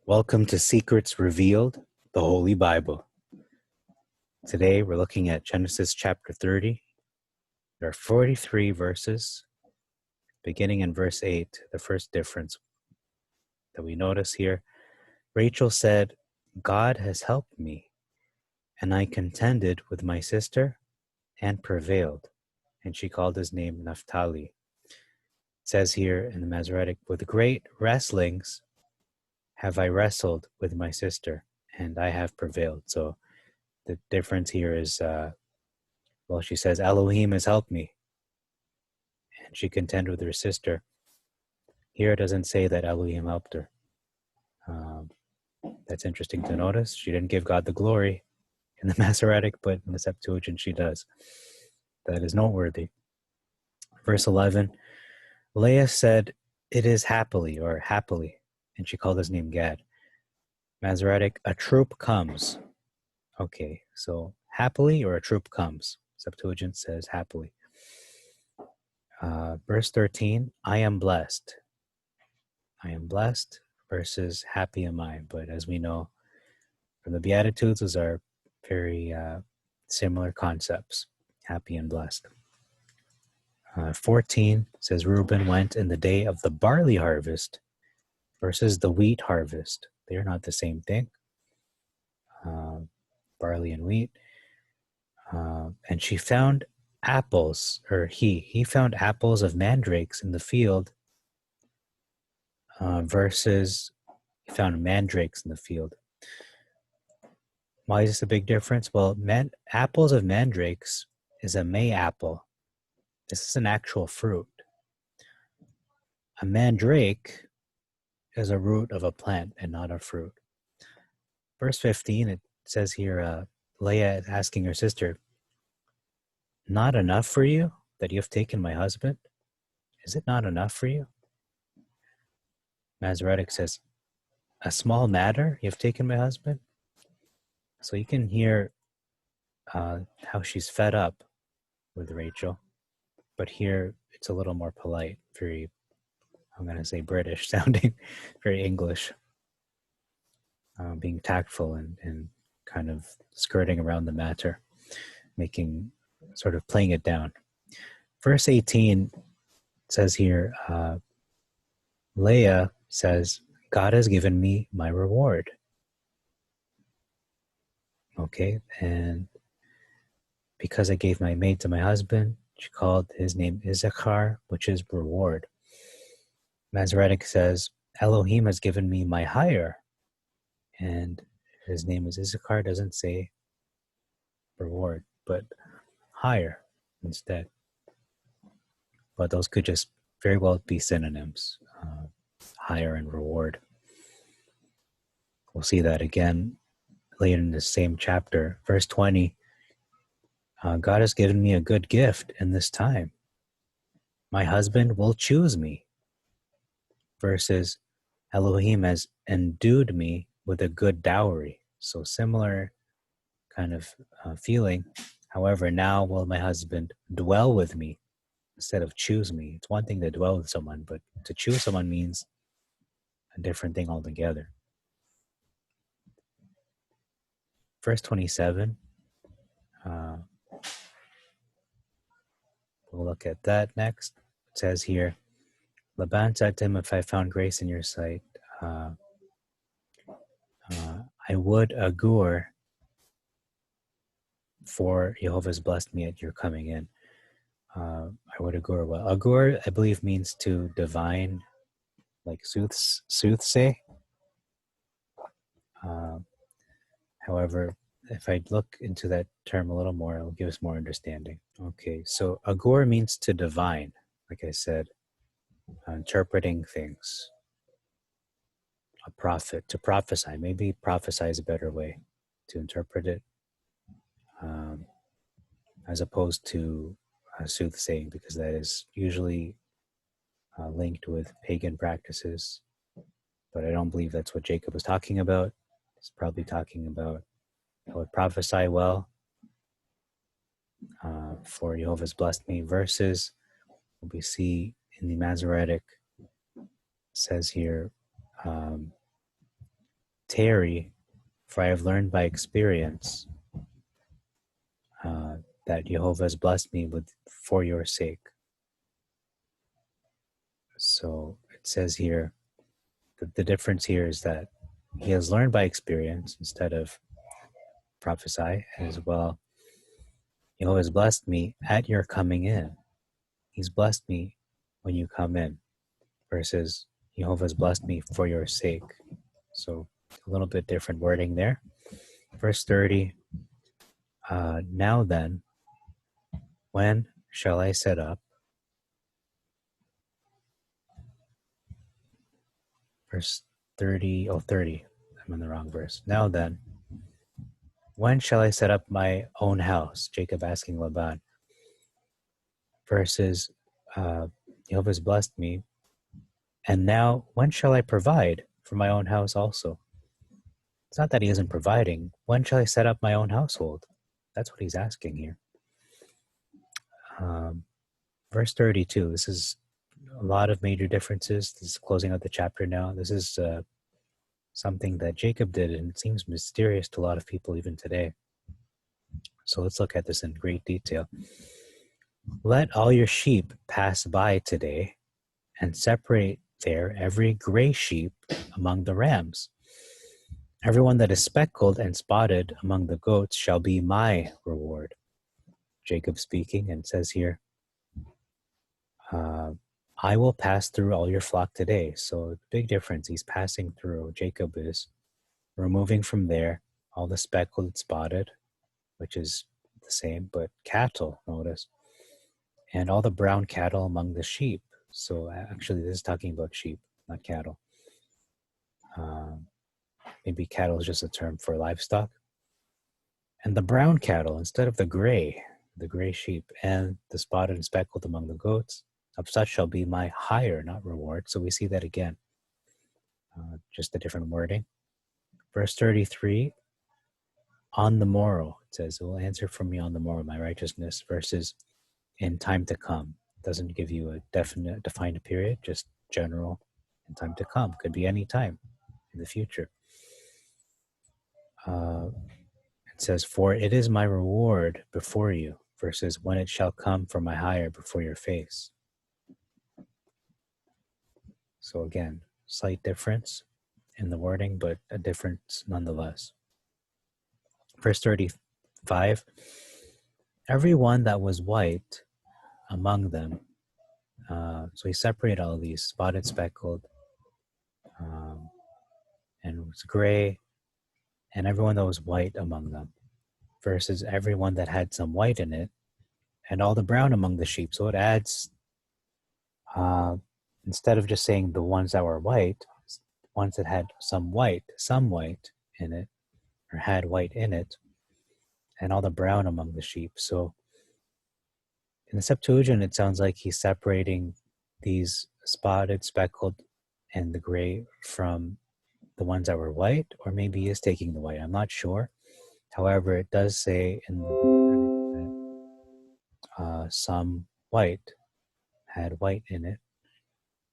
Welcome to Secrets Revealed, the Holy Bible. Today we're looking at Genesis chapter 30. There are 43 verses, beginning in verse 8. The first difference that we notice here, Rachel said, God has helped me, and I contended with my sister and prevailed. And she called his name Naphtali. It says here in the Masoretic, with great wrestlings have I wrestled with my sister, and I have prevailed. So the difference here is, she says, Elohim has helped me, and she contended with her sister. Here it doesn't say that Elohim helped her. That's interesting to notice. She didn't give God the glory in the Masoretic, but in the Septuagint she does. That is noteworthy. Verse 11, Leah said, it is happily, and she called his name Gad. Masoretic, a troop comes. Okay, so happily or a troop comes. Septuagint says happily. Verse 13, I am blessed. I am blessed versus happy am I. But as we know from the Beatitudes, those are very similar concepts, happy and blessed. 14 says Reuben went in the day of the barley harvest versus the wheat harvest. They're not the same thing, barley and wheat. And she found apples, or he found apples of mandrakes in the field versus he found mandrakes in the field. Why is this a big difference? Well, apples of mandrakes is a May apple. This is an actual fruit. A mandrake is a root of a plant and not a fruit. Verse 15, it says here, Leah is asking her sister, not enough for you that you have taken my husband? Is it not enough for you? Masoretic says, a small matter, you have taken my husband? So you can hear how she's fed up with Rachel, but here it's a little more polite, very, I'm going to say British sounding, very English, being tactful and kind of skirting around the matter, sort of playing it down. Verse 18 says here, Leah says, God has given me my reward. Okay, and because I gave my maid to my husband, she called his name Issachar, which is reward. Masoretic says, Elohim has given me my hire, and his name is Issachar, doesn't say reward, but hire instead. But those could just very well be synonyms, hire and reward. We'll see that again later in the same chapter. Verse 20, God has given me a good gift in this time. My husband will choose me. Versus Elohim has endued me with a good dowry. So similar kind of feeling. However, now will my husband dwell with me instead of choose me. It's one thing to dwell with someone, but to choose someone means a different thing altogether. Verse 27, we'll look at that next. It says here, Laban said to him, if I found grace in your sight, I would augur, for Jehovah has blessed me at your coming in. I would augur. Well, augur, I believe, means to divine, like soothsay. However, if I look into that term a little more, it'll give us more understanding. Okay, so augur means to divine, like I said, interpreting things. A prophet, to prophesy. Maybe prophesy is a better way to interpret it, as opposed to soothsaying, because that is usually linked with pagan practices. But I don't believe that's what Jacob was talking about. He's probably talking about I would prophesy well, for Jehovah's blessed me, versus what we see in the Masoretic says here, tarry, for I have learned by experience that Jehovah has blessed me for your sake. So it says here, the difference here is that he has learned by experience instead of prophesy, as well. Jehovah has blessed me at your coming in. He's blessed me when you come in, versus Jehovah has blessed me for your sake. So a little bit different wording there. Verse 30, now then, when shall I set up? Verse 30, I'm in the wrong verse. Now then, when shall I set up my own house? Jacob asking Laban. Versus, Jehovah has blessed me. And now, when shall I provide for my own house also? It's not that he isn't providing. When shall I set up my own household? That's what he's asking here. Verse 32, this is a lot of major differences. This is closing out the chapter now. This is something that Jacob did, and it seems mysterious to a lot of people even today. So let's look at this in great detail. Let all your sheep pass by today, and separate there every gray sheep among the rams. Everyone that is speckled and spotted among the goats shall be my reward. Jacob speaking, and says here, I will pass through all your flock today. So big difference. He's passing through. Jacob is removing from there all the speckled, spotted, which is the same, but cattle, notice, and all the brown cattle among the sheep. So actually, this is talking about sheep, not cattle. Maybe cattle is just a term for livestock. And the brown cattle instead of the gray sheep, and the spotted and speckled among the goats, of such shall be my hire, not reward. So we see that again, just a different wording. Verse 33, on the morrow, it says, it will answer for me on the morrow, my righteousness, versus in time to come. It doesn't give you a defined period, just general in time to come. Could be any time in the future. It says, for it is my reward before you, versus when it shall come for my hire before your face. So again, slight difference in the wording, but a difference nonetheless. Verse 35, everyone that was white among them, so he separated all these, spotted, speckled, and it was gray, and everyone that was white among them, versus everyone that had some white in it, and all the brown among the sheep. So it adds, instead of just saying the ones that were white, ones that had some white in it, or had white in it, and all the brown among the sheep. So in the Septuagint, it sounds like he's separating these spotted, speckled, and the gray from the ones that were white, or maybe he is taking the white. I'm not sure. However, it does say in the some white had white in it,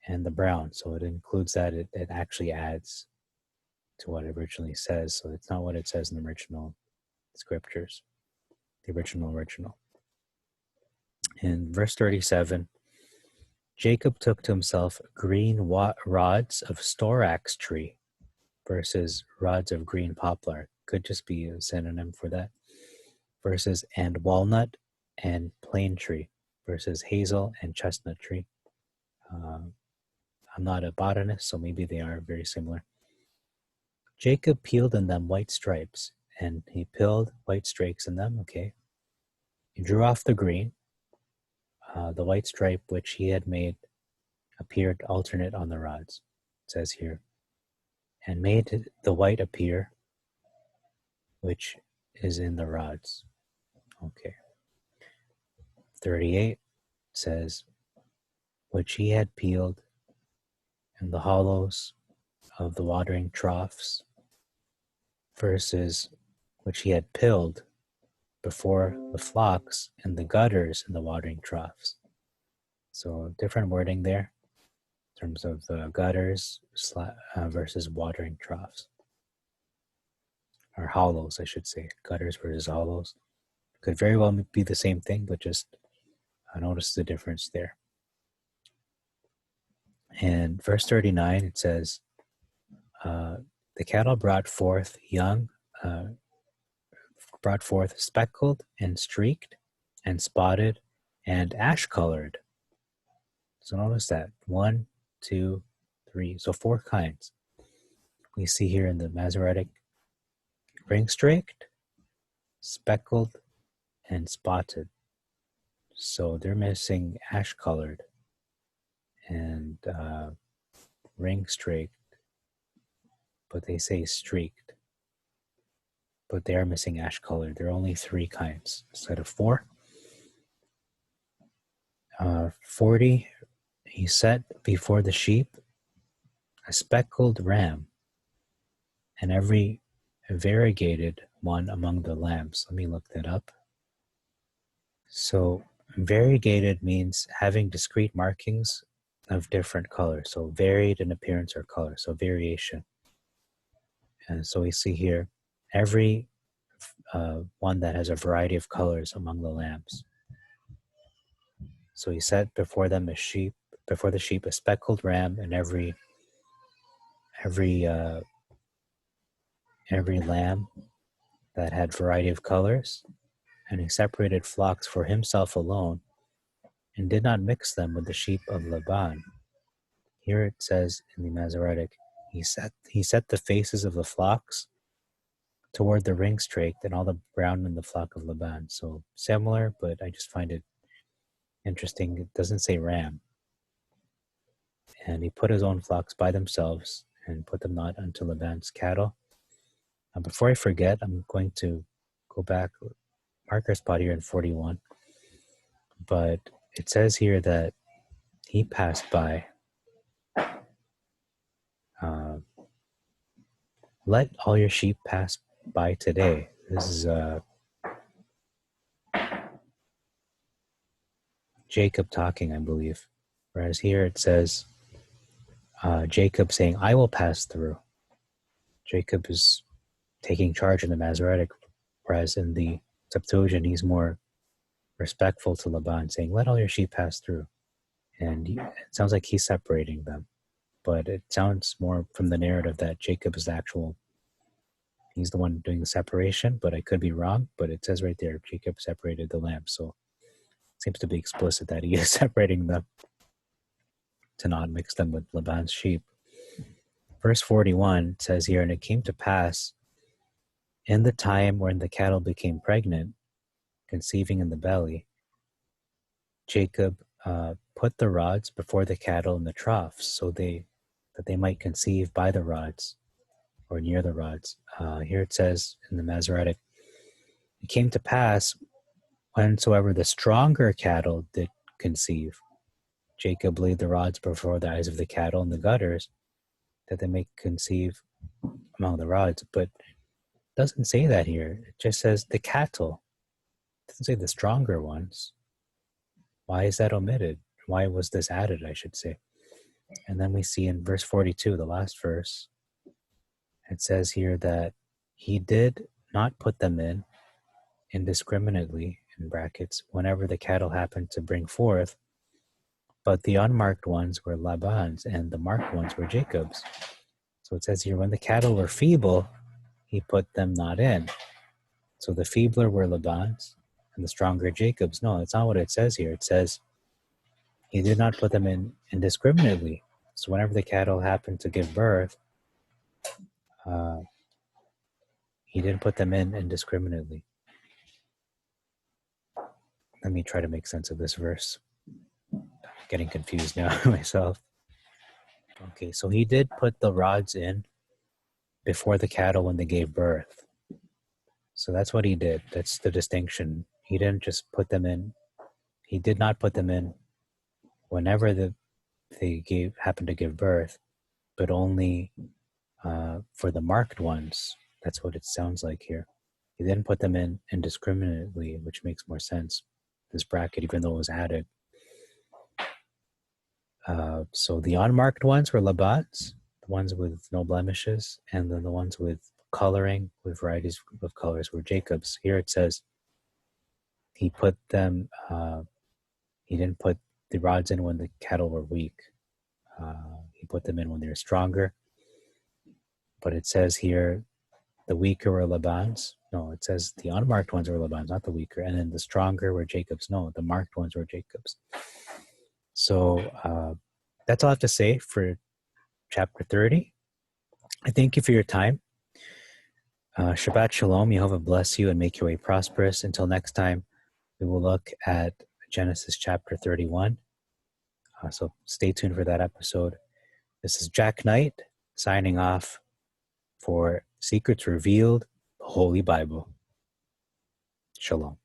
and the brown. So it includes that. It actually adds to what it originally says. So it's not what it says in the original scriptures, the original. In verse 37, Jacob took to himself green rods of storax tree, versus rods of green poplar. Could just be a synonym for that. Versus and walnut and plane tree, versus hazel and chestnut tree. I'm not a botanist, so maybe they are very similar. Jacob peeled in them white stripes, and he peeled white streaks in them. Okay. He drew off the green. The white stripe which he had made appeared alternate on the rods, it says here, and made the white appear which is in the rods. Okay. 38 says, which he had peeled in the hollows of the watering troughs, versus which he had pilled before the flocks in the gutters in the watering troughs. So different wording there in terms of gutters versus watering troughs. or hollows, I should say. Gutters versus hollows. Could very well be the same thing, but just notice the difference there. And verse 39, it says, the cattle brought forth speckled and streaked and spotted and ash-colored. So notice that. 1, 2, 3. So 4 kinds. We see here in the Masoretic ring-streaked, speckled, and spotted. So they're missing ash-colored and ring-streaked, but they say streaked. But they are missing ash-colored. There are only 3 kinds instead of 4. 40, he set before the sheep a speckled ram, and every variegated one among the lambs. Let me look that up. So variegated means having discrete markings of different colors. So varied in appearance or color, so variation. And so we see here every one that has a variety of colors among the lambs. So he set before the sheep a speckled ram, and every lamb that had variety of colors, and he separated flocks for himself alone, and did not mix them with the sheep of Laban. Here it says in the Masoretic, he set the faces of the flocks toward the ring-streaked and all the brown in the flock of Laban. So similar, but I just find it interesting. It doesn't say ram. And he put his own flocks by themselves and put them not unto Laban's cattle. Before I forget, I'm going to go back, mark our spot here in 41. But it says here that he passed by. Let all your sheep pass by today. This is Jacob talking, I believe. Whereas here it says Jacob saying, I will pass through. Jacob is taking charge in the Masoretic, whereas in the Septuagint, he's more respectful to Laban, saying, let all your sheep pass through. And it sounds like he's separating them. But it sounds more from the narrative that Jacob is he's the one doing the separation, but I could be wrong. But it says right there, Jacob separated the lambs. So it seems to be explicit that he is separating them to not mix them with Laban's sheep. Verse 41 says here, and it came to pass in the time when the cattle became pregnant, conceiving in the belly, Jacob put the rods before the cattle in the troughs, so that they might conceive by the rods or near the rods. Here it says in the Masoretic, it came to pass whensoever the stronger cattle did conceive, Jacob laid the rods before the eyes of the cattle in the gutters, that they may conceive among the rods. But it doesn't say that here. It just says the cattle. It doesn't say the stronger ones. Why is that omitted? Why was this added, I should say? And then we see in verse 42, the last verse, it says here that he did not put them in indiscriminately, in brackets, whenever the cattle happened to bring forth, but the unmarked ones were Laban's and the marked ones were Jacob's. So it says here, when the cattle were feeble, he put them not in. So the feebler were Laban's and the stronger Jacob's. No, that's not what it says here. It says he did not put them in indiscriminately. So whenever the cattle happened to give birth, he didn't put them in indiscriminately. Let me try to make sense of this verse. I'm getting confused now myself. Okay, so he did put the rods in before the cattle when they gave birth. So that's what he did. That's the distinction. He didn't just put them in. He did not put them in whenever they happened to give birth, but only for the marked ones. That's what it sounds like here. He didn't put them in indiscriminately, which makes more sense. This bracket, even though it was added. So the unmarked ones were Laban's, the ones with no blemishes, and then the ones with coloring with varieties of colors were Jacob's. Here it says he put them, he didn't put the rods in when the cattle were weak. He put them in when they were stronger. But it says here the weaker were Laban's. No, it says the unmarked ones were Laban's, not the weaker. And then the stronger were Jacob's. No, the marked ones were Jacob's. So that's all I have to say for chapter 30. I thank you for your time. Shabbat Shalom. Jehovah bless you and make your way prosperous. Until next time, we will look at Genesis chapter 31. So stay tuned for that episode. This is Jack Knight signing off for Secrets Revealed, the Holy Bible. Shalom.